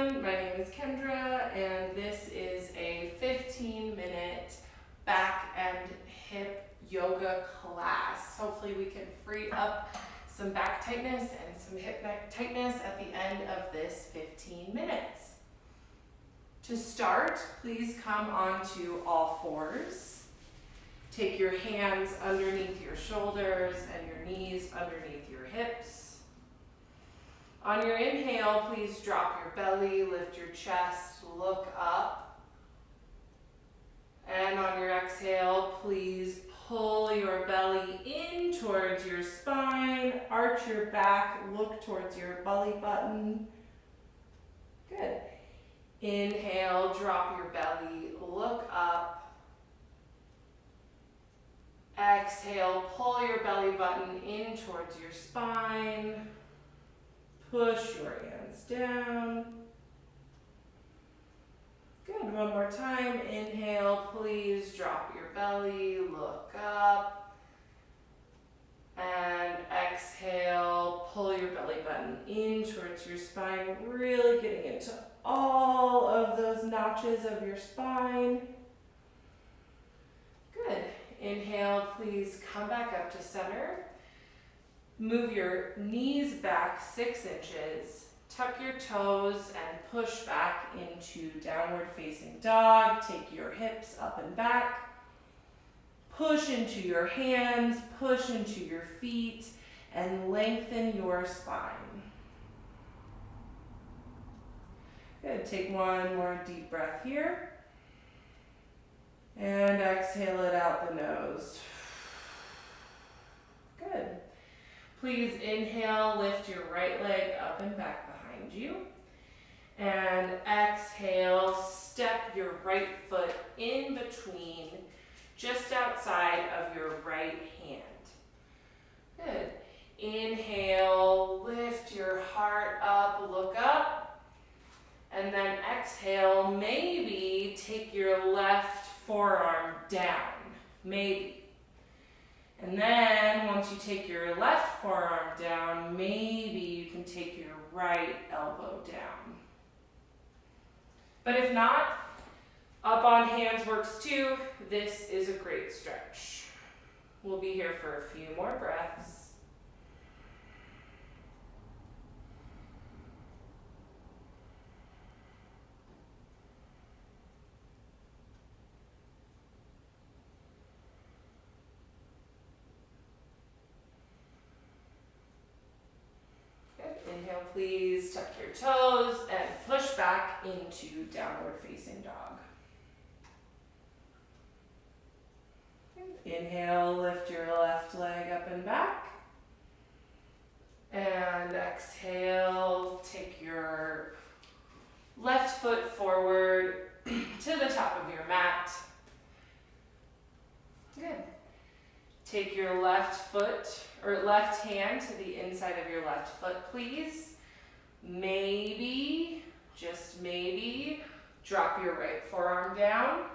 everyone, my name is Kendra and this is a 15-minute back and hip yoga class. Hopefully we can free up some back tightness and some hip neck tightness at the end of this 15 minutes. To start, please come onto all fours. Take your hands underneath your shoulders and your knees underneath your hips. On your inhale, please drop your belly, lift your chest, look up. And on your exhale, please pull your belly in towards your spine, arch your back, look towards your belly button. Good. Inhale, drop your belly, look up. Exhale, pull your belly button in towards your spine. Push your hands down. Good, one more time. Inhale, please drop your belly, look up. And exhale, pull your belly button in towards your spine, really getting into all of those notches of your spine. Good. Inhale, please come back up to center. Move your knees back 6 inches, tuck your toes and push back into downward facing dog. Take your hips up and back. Push into your hands, push into your feet, and lengthen your spine. Good, take one more deep breath here. And exhale it out the nose. Good. Please inhale, lift your right leg up and back behind you. And exhale, step your right foot in between, just outside of your right hand. Good. Inhale, lift your heart up, look up. And then exhale, maybe take your left forearm down, maybe. And then once you take your left forearm down, maybe you can take your right elbow down. But if not, up on hands works too. This is a great stretch. We'll be here for a few more breaths. Inhale, please tuck your toes and push back into downward facing dog. Inhale, lift your left leg up and back. And exhale, take your left foot forward to the top of your mat. Good. Take your left foot or left hand to the inside of your left foot, please. Maybe, just maybe, drop your right forearm down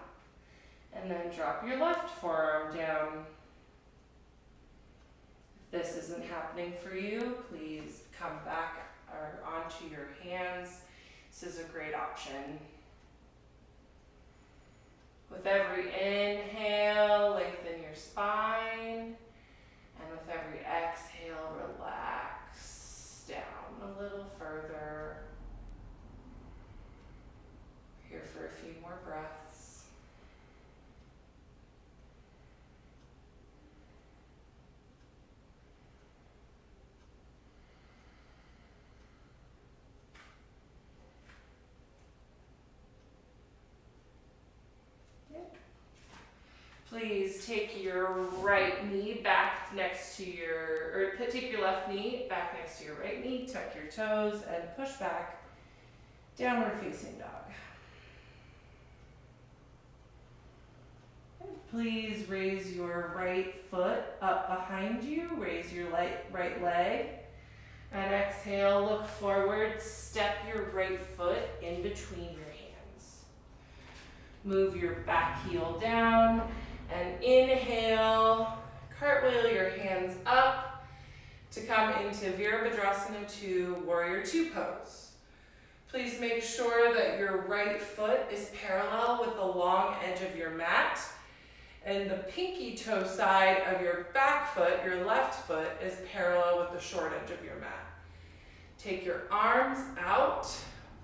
and then drop your left forearm down. If this isn't happening for you, please come back or onto your hands. This is a great option. With every inhale, lengthen your spine. And with every exhale, relax down a little further. Here for a few more breaths. Please take your right knee back next to take your left knee back next to your right knee, tuck your toes and push back, downward facing dog. Please raise your right foot up behind you, raise your right leg, and exhale, look forward, step your right foot in between your hands. Move your back heel down. And inhale, cartwheel your hands up to come into Virabhadrasana 2, Warrior 2 pose. Please make sure that your right foot is parallel with the long edge of your mat, and the pinky toe side of your back foot, your left foot, is parallel with the short edge of your mat. Take your arms out,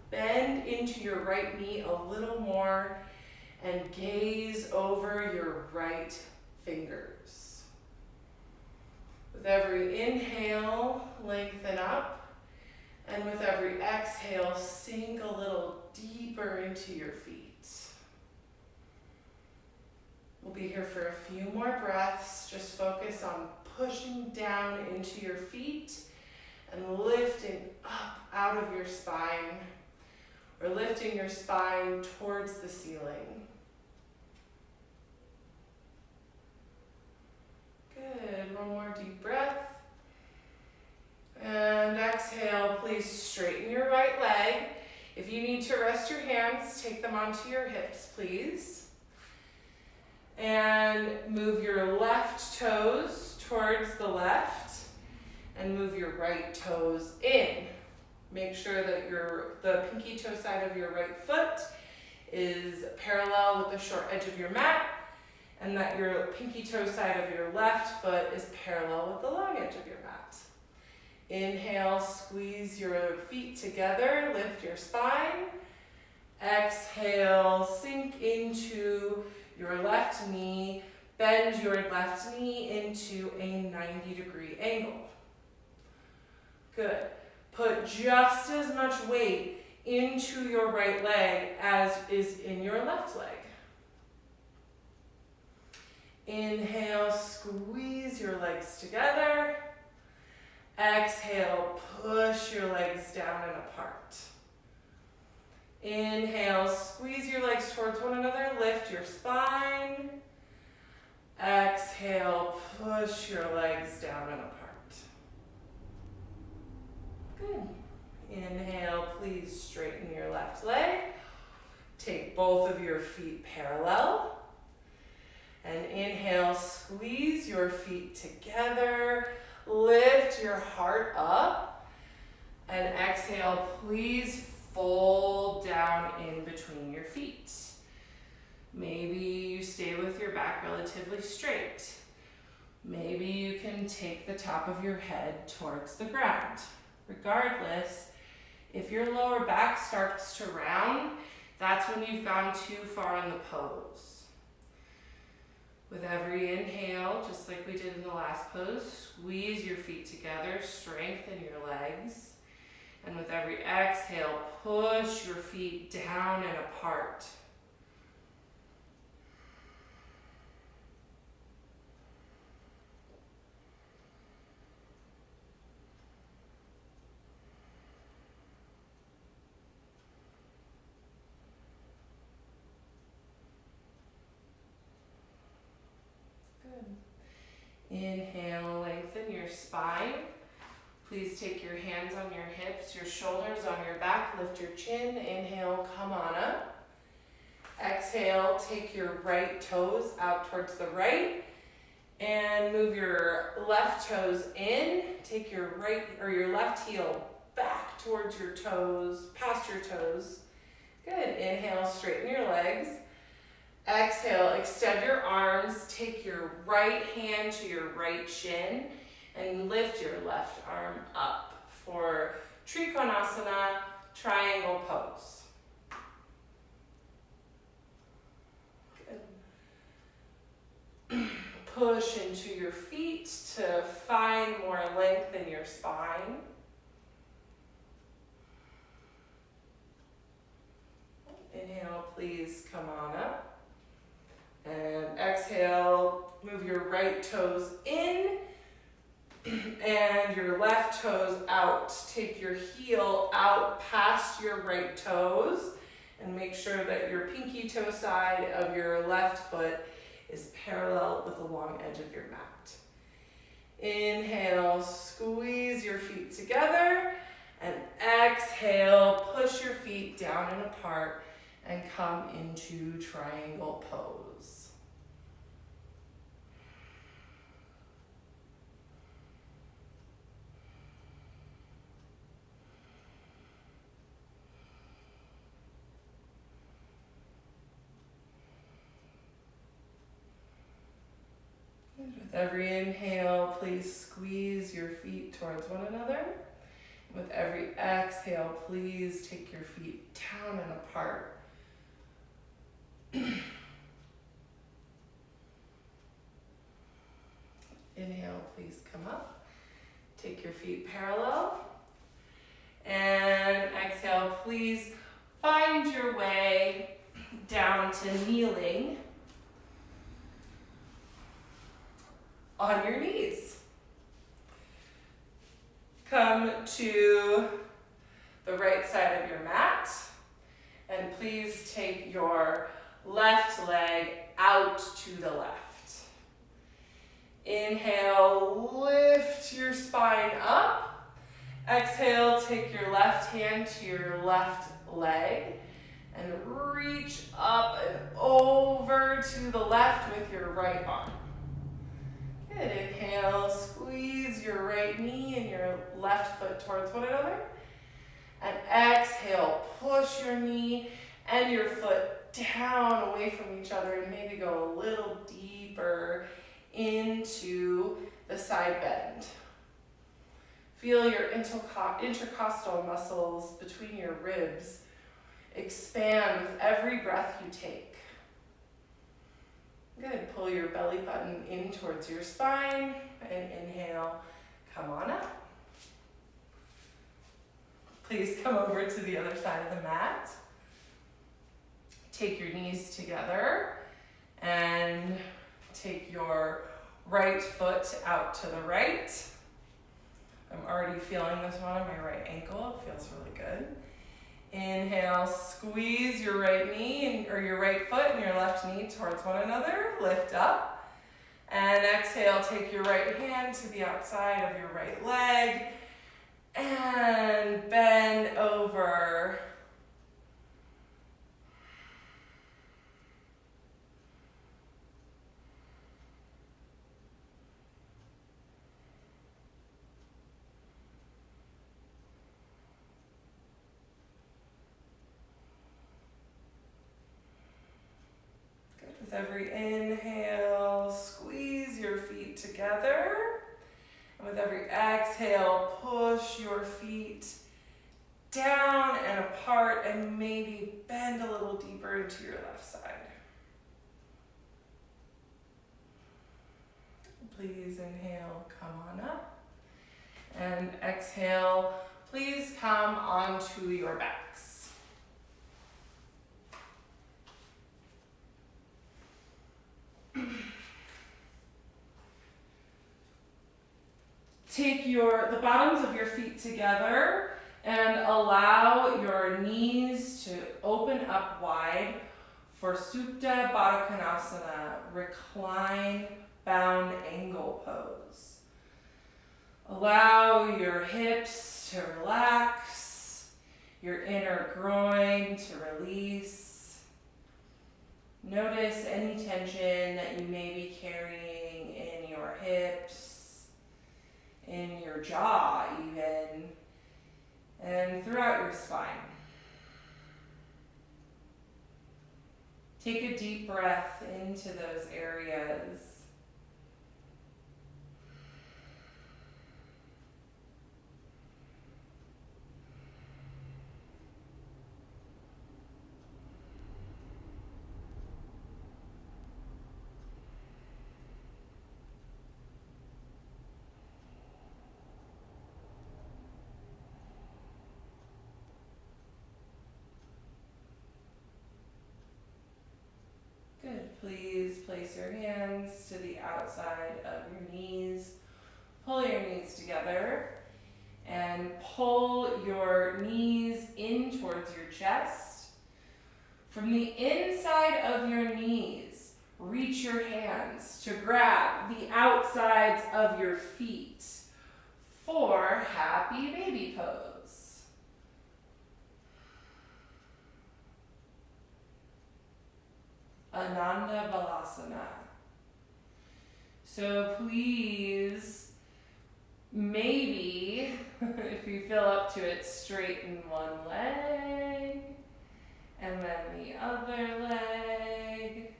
bend into your right knee a little more, and gaze over your right fingers. With every inhale, lengthen up. And with every exhale, sink a little deeper into your feet. We'll be here for a few more breaths. Just focus on pushing down into your feet and lifting up out of your spine, or lifting your spine towards the ceiling. Good. One more deep breath. And exhale, please straighten your right leg. If you need to rest your hands, take them onto your hips, please. And move your left toes towards the left and move your right toes in. Make sure that the pinky toe side of your right foot is parallel with the short edge of your mat, and that your pinky toe side of your left foot is parallel with the long edge of your mat. Inhale, squeeze your feet together, lift your spine. Exhale, sink into your left knee, bend your left knee into a 90-degree angle. Good. Put just as much weight into your right leg as is in your left leg. Inhale, squeeze your legs together. Exhale, push your legs down and apart. Inhale, squeeze your legs towards one another, lift your spine. Exhale, push your legs down and apart. Good. Inhale, please straighten your left leg. Take both of your feet parallel. And inhale, squeeze your feet together. Lift your heart up, and exhale, please fold down in between your feet. Maybe you stay with your back relatively straight. Maybe you can take the top of your head towards the ground. Regardless, if your lower back starts to round, that's when you've gone too far in the pose. With every inhale, just like we did in the last pose, squeeze your feet together, strengthen your legs. And with every exhale, push your feet down and apart. Inhale, lengthen your spine. Please take your hands on your hips, your shoulders on your back, lift your chin. Inhale, come on up. Exhale, take your right toes out towards the right and move your left toes in. Take your right or your left heel back towards your toes, past your toes. Good. Inhale, straighten your legs. Exhale, extend your arms, take your right hand to your right shin, and lift your left arm up for Trikonasana, triangle pose. Good. Push into your feet to find more length in your spine. Inhale, please come on up. And exhale, move your right toes in and your left toes out. Take your heel out past your right toes and make sure that your pinky toe side of your left foot is parallel with the long edge of your mat. Inhale, squeeze your feet together, and exhale, push your feet down and apart and come into triangle pose. With every inhale, please squeeze your feet towards one another. With every exhale, please take your feet down and apart. Inhale, please come up. Take your feet parallel. And exhale, please find your way down to kneeling on your knees. Come to the right side of your mat, and please take your left leg out to the left. Inhale, lift your spine up. Exhale, take your left hand to your left leg and reach up and over to the left with your right arm. Good. Inhale, squeeze your right knee and your left foot towards one another. And exhale, push your knee and your foot down away from each other and maybe go a little deeper into the side bend. Feel your intercostal muscles between your ribs expand with every breath you take. Good. Pull your belly button in towards your spine and inhale, come on up. Please come over to the other side of the mat. Take your knees together and take your right foot out to the right. I'm already feeling this one on my right ankle. It feels really good. Inhale, squeeze your right knee or your right foot and your left knee towards one another. Lift up. And exhale, take your right hand to the outside of your right leg and bend over. With every inhale, squeeze your feet together. And with every exhale, push your feet down and apart and maybe bend a little deeper into your left side. Please inhale, come on up. And exhale, please come onto your backs. Take the bottoms of your feet together and allow your knees to open up wide for Supta Baddha Konasana, recline bound angle pose. Allow your hips to relax, your inner groin to release. Notice any tension that you may be carrying in your hips, in your jaw even, and throughout your spine. Take a deep breath into those areas. Good. Please place your hands to the outside of your knees. Pull your knees together and pull your knees in towards your chest. From the inside of your knees, reach your hands to grab the outsides of your feet for happy baby pose. Ananda Balasana. So please, maybe, if you feel up to it, straighten one leg, and then the other leg.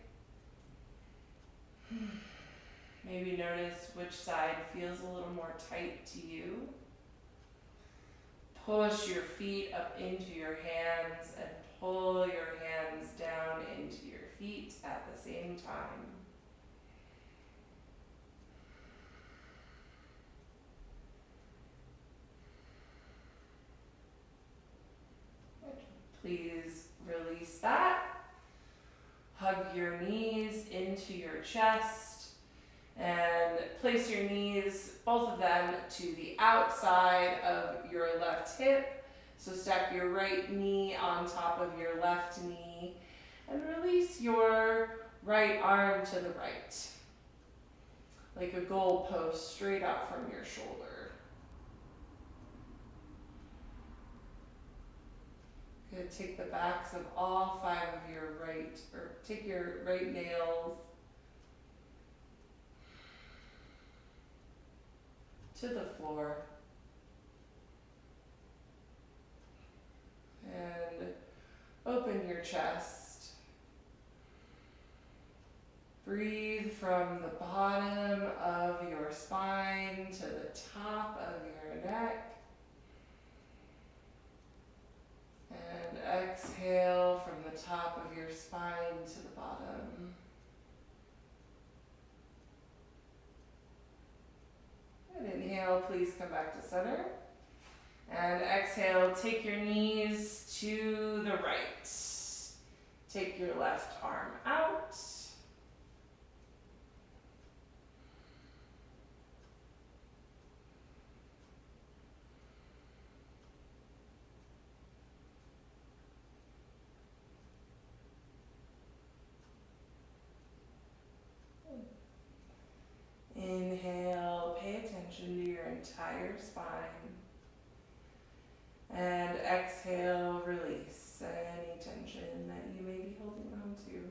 Maybe notice which side feels a little more tight to you. Push your feet up into your hands and pull your hands down into your feet at the same time. Please release that. Hug your knees into your chest and place your knees, both of them, to the outside of your left hip. So stack your right knee on top of your left knee and release your right arm to the right, like a goalpost straight out from your shoulder. Good. Take the backs of all 5 of your take your right nails to the floor. And open your chest. Breathe from the bottom of your spine to the top of your neck. And exhale from the top of your spine to the bottom. And inhale, please come back to center. And exhale, take your knees to the right. Take your left arm out. Inhale, pay attention to your entire spine. And exhale, release any tension that you may be holding on to.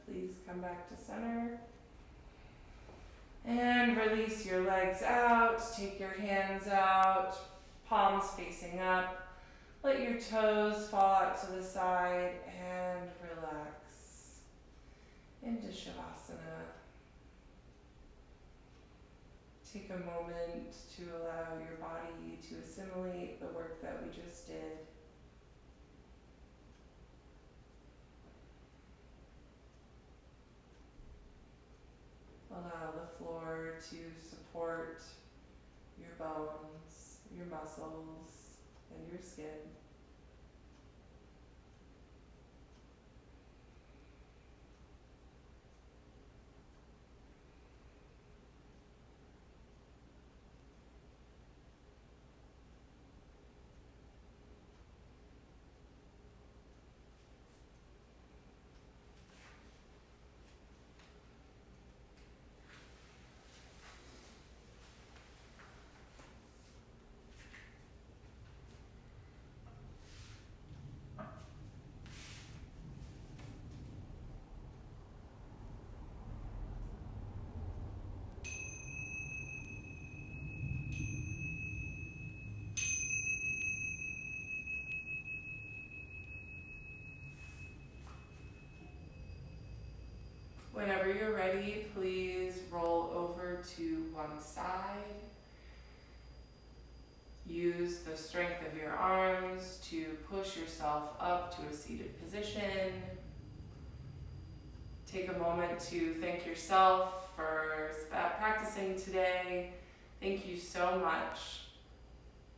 Please come back to center. And release your legs out. Take your hands out, palms facing up. Let your toes fall out to the side and relax into Shavasana. Take a moment to allow your body to assimilate the work that we just did. Allow the floor to support your bones, your muscles, and your skin. Whenever you're ready, please roll over to one side. Use the strength of your arms to push yourself up to a seated position. Take a moment to thank yourself for practicing today. Thank you so much.